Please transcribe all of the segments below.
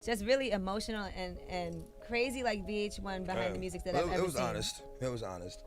Just really emotional and crazy, like VH1 behind the music that I've It ever was seen. honest. It was honest.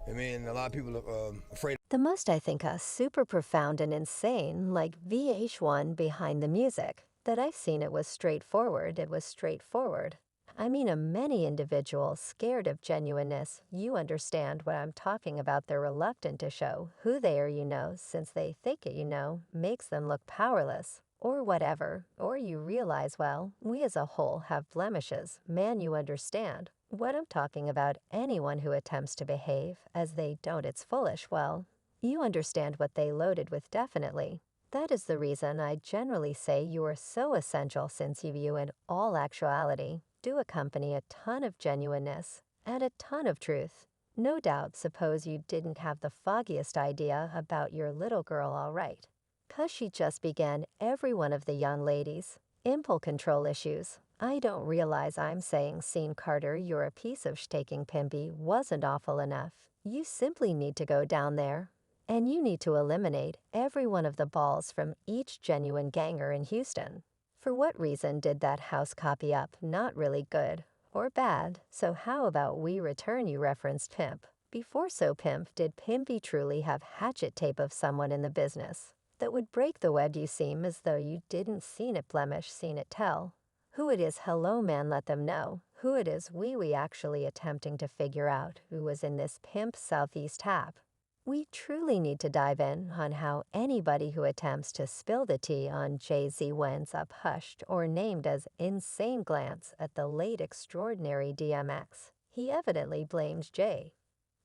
I mean, a lot of people are afraid. The most I think super profound and insane, like VH1 behind the music, that I've seen it was straightforward. It was straightforward. I mean, many individuals scared of genuineness, you understand what I'm talking about. They're reluctant to show who they are, since they think it, makes them look powerless, or whatever. Or you realize, well, we as a whole have blemishes. Man, you understand what I'm talking about. Anyone who attempts to behave as they don't, it's foolish. Well, you understand what they loaded with, definitely. That is the reason I generally say you are so essential, since you in all actuality do accompany a ton of genuineness and a ton of truth. No doubt, suppose you didn't have the foggiest idea about your little girl, all right. 'Cause she just began every one of the young ladies' impulse control issues. I don't realize I'm saying, Scene Carter, you're a piece of taking Pimpy wasn't awful enough. You simply need to go down there and you need to eliminate every one of the balls from each genuine ganger in Houston. For what reason did that house copy up? Not really good or bad. So how about we return? You referenced Pimp before. So Pimp, did Pimpy truly have hatchet tape of someone in the business that would break the web? You seem as though you didn't seen it blemish, seen it tell. Who it is, hello man, let them know who it is. We actually attempting to figure out who was in this Pimp Southeast tap. We truly need to dive in on how anybody who attempts to spill the tea on Jay-Z winds up hushed or named as insane. Glance at the late extraordinary DMX. He evidently blamed Jay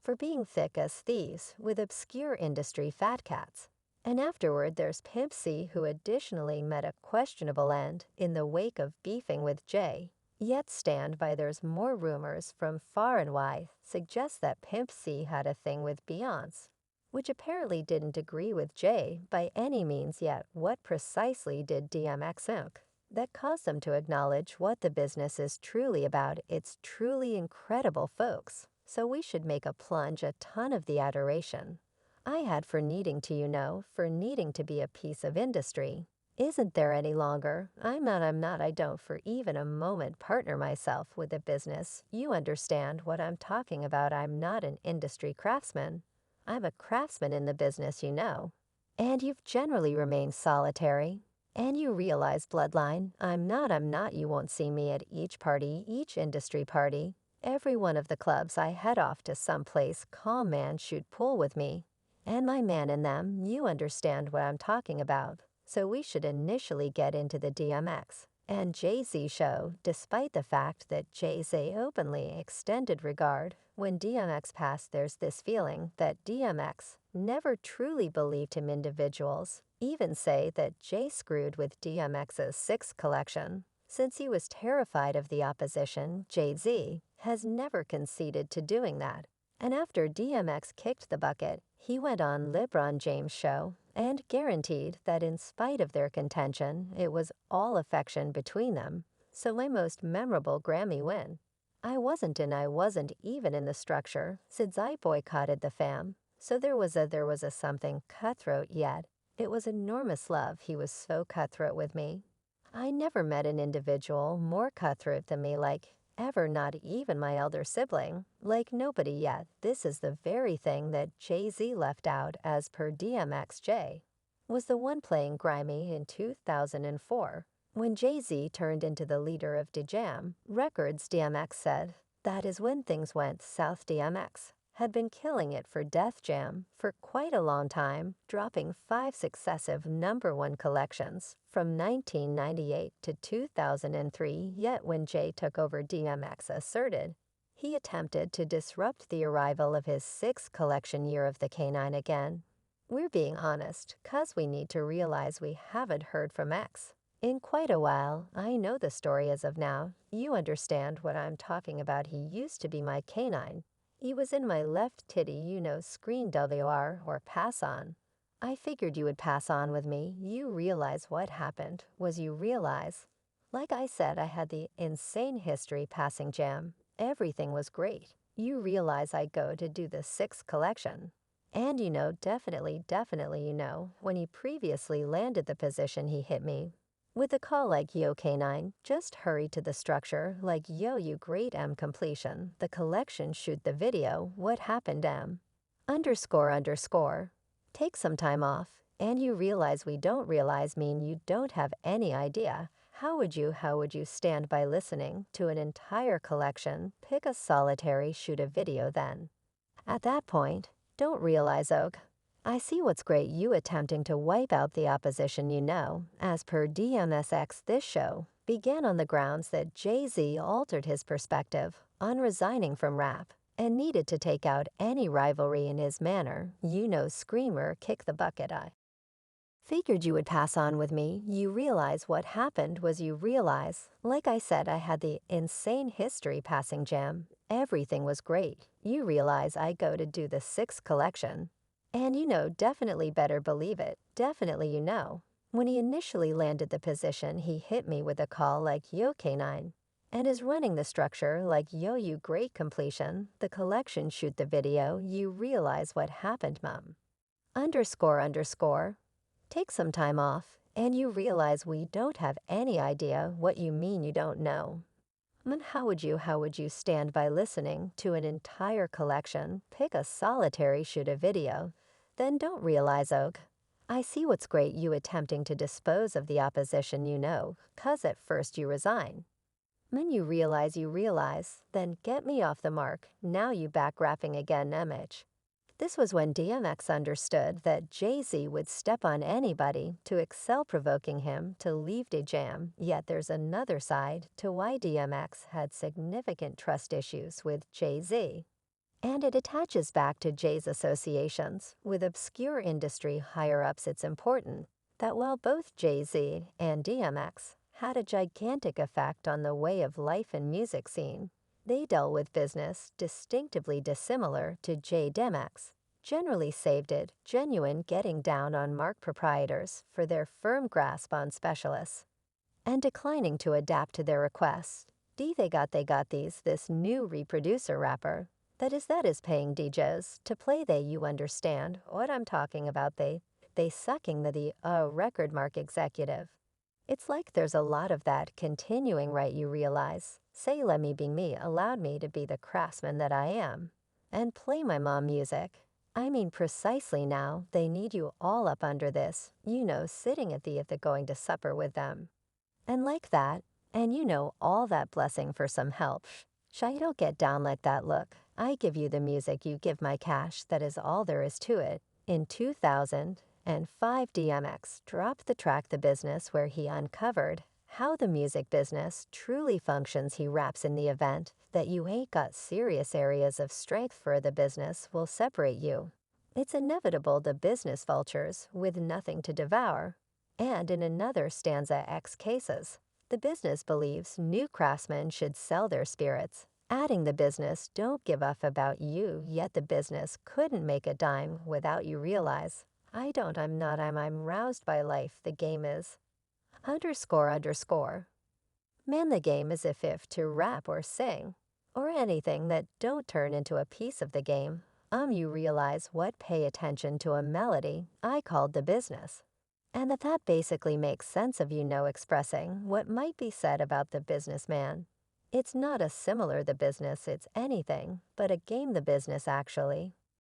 for being thick as thieves with obscure industry fat cats. And afterward there's Pimp C, who additionally met a questionable end in the wake of beefing with Jay. Yet stand by, there's more rumors from far and wide suggest that Pimp C had a thing with Beyonce, which apparently didn't agree with Jay by any means. Yet what precisely did DMX think that caused them to acknowledge what the business is truly about? It's truly incredible, folks. So we should make a plunge a ton of the adoration I had for needing to, for needing to be a piece of industry isn't there any longer. I'm not, I don't for even a moment partner myself with the business. You understand what I'm talking about. I'm not an industry craftsman. I'm a craftsman in the business. And you've generally remained solitary. And you realize, bloodline, I'm not, you won't see me at each party, each industry party. Every one of the clubs I head off to someplace calm, man, shoot pool with me. And my man in them, you understand what I'm talking about. So we should initially get into the DMX and Jay-Z show, despite the fact that Jay-Z openly extended regard when DMX passed. There's this feeling that DMX never truly believed him. Individuals even say that Jay screwed with DMX's sixth collection. Since he was terrified of the opposition, Jay-Z has never conceded to doing that. And after DMX kicked the bucket, he went on LeBron James' show and guaranteed that in spite of their contention, it was all affection between them. So my most memorable Grammy win, I wasn't even in the structure, since I boycotted the fam. So there was a something cutthroat, yet it was enormous love. He was so cutthroat with me. I never met an individual more cutthroat than me, like ever, not even my elder sibling, like nobody yet. This is the very thing that Jay-Z left out, as per DMX. Jay was the one playing grimy in 2004. When Jay-Z turned into the leader of DJam Records, DMX said, that is when things went south. DMX had been killing it for Def Jam for quite a long time, dropping 5 successive #1 collections from 1998 to 2003. Yet when Jay took over, DMX asserted he attempted to disrupt the arrival of his 6th collection, Year of the Canine. Again, we're being honest, 'cause we need to realize we haven't heard from X in quite a while. I know the story as of now. You understand what I'm talking about. He used to be my canine. He was in my left titty, screen WR or pass on. I figured you would pass on with me. You realize what happened was you realize, like I said, I had the insane history passing jam. Everything was great. You realize I go to do the 6th collection. And definitely, when he previously landed the position, he hit me With a call like Yo K9, just hurry to the structure like Yo you great M completion, the collection shoot the video, what happened M. Underscore underscore. Take some time off, and you realize we don't realize mean you don't have any idea. How would you stand by listening to an entire collection, pick a solitary, shoot a video then? At that point, don't realize oak. I see what's great you attempting to wipe out the opposition you know, as per DMSX this show, began on the grounds that Jay-Z altered his perspective on resigning from rap and needed to take out any rivalry in his manner, you know screamer kick the bucket I. Figured you would pass on with me, you realize what happened was you realize, like I said I had the insane history passing jam, everything was great, you realize I go to do the 6th collection. And you know definitely better believe it, definitely you know. When he initially landed the position he hit me with a call like Yo K9, and is running the structure like Yo you great completion, the collection shoot the video, you realize what happened mum. Underscore underscore. Take some time off, and you realize we don't have any idea what you mean you don't know. Then how would you stand by listening to an entire collection, pick a solitary shoot a video, then don't realize oak. I see what's great you attempting to dispose of the opposition you know, 'cause at first you resign. When you realize, then get me off the mark, now you back rapping again image. This was when DMX understood that Jay-Z would step on anybody to excel provoking him to leave the jam, yet there's another side to why DMX had significant trust issues with Jay-Z. And it attaches back to Jay's associations with obscure industry higher-ups. It's important that while both Jay-Z and DMX had a gigantic effect on the way of life and music scene, they dealt with business distinctively dissimilar to J-DMX, generally saved it genuine getting down on mark proprietors for their firm grasp on specialists, and declining to adapt to their requests. They got this new reproducer rapper, that is paying DJs to play you understand what I'm talking about they sucking the record mark executive. It's like there's a lot of that continuing right you realize. Say let me be me allowed me to be the craftsman that I am. And play my mom music. I mean precisely now they need you all up under this, you know sitting at the going to supper with them. And like that, and you know all that blessing for some help. Shy don't get down like that look. I give you the music you give my cash that is all there is to it. In 2005 DMX dropped the track The Business where he uncovered how the music business truly functions. He raps in the event that you ain't got serious areas of strength for the business will separate you. It's inevitable the business vultures with nothing to devour. And in another stanza X cases, the business believes new craftsmen should sell their spirits. Adding the business don't give up about you, yet the business couldn't make a dime without you realize. I'm roused by life, the game is. Underscore underscore. Man, the game is if to rap or sing, or anything that don't turn into a piece of the game. You realize what pay attention to a melody I called the business. And that basically makes sense of you know expressing what might be said about the businessman. It's not a similar the business, it's anything, but a game the business actually.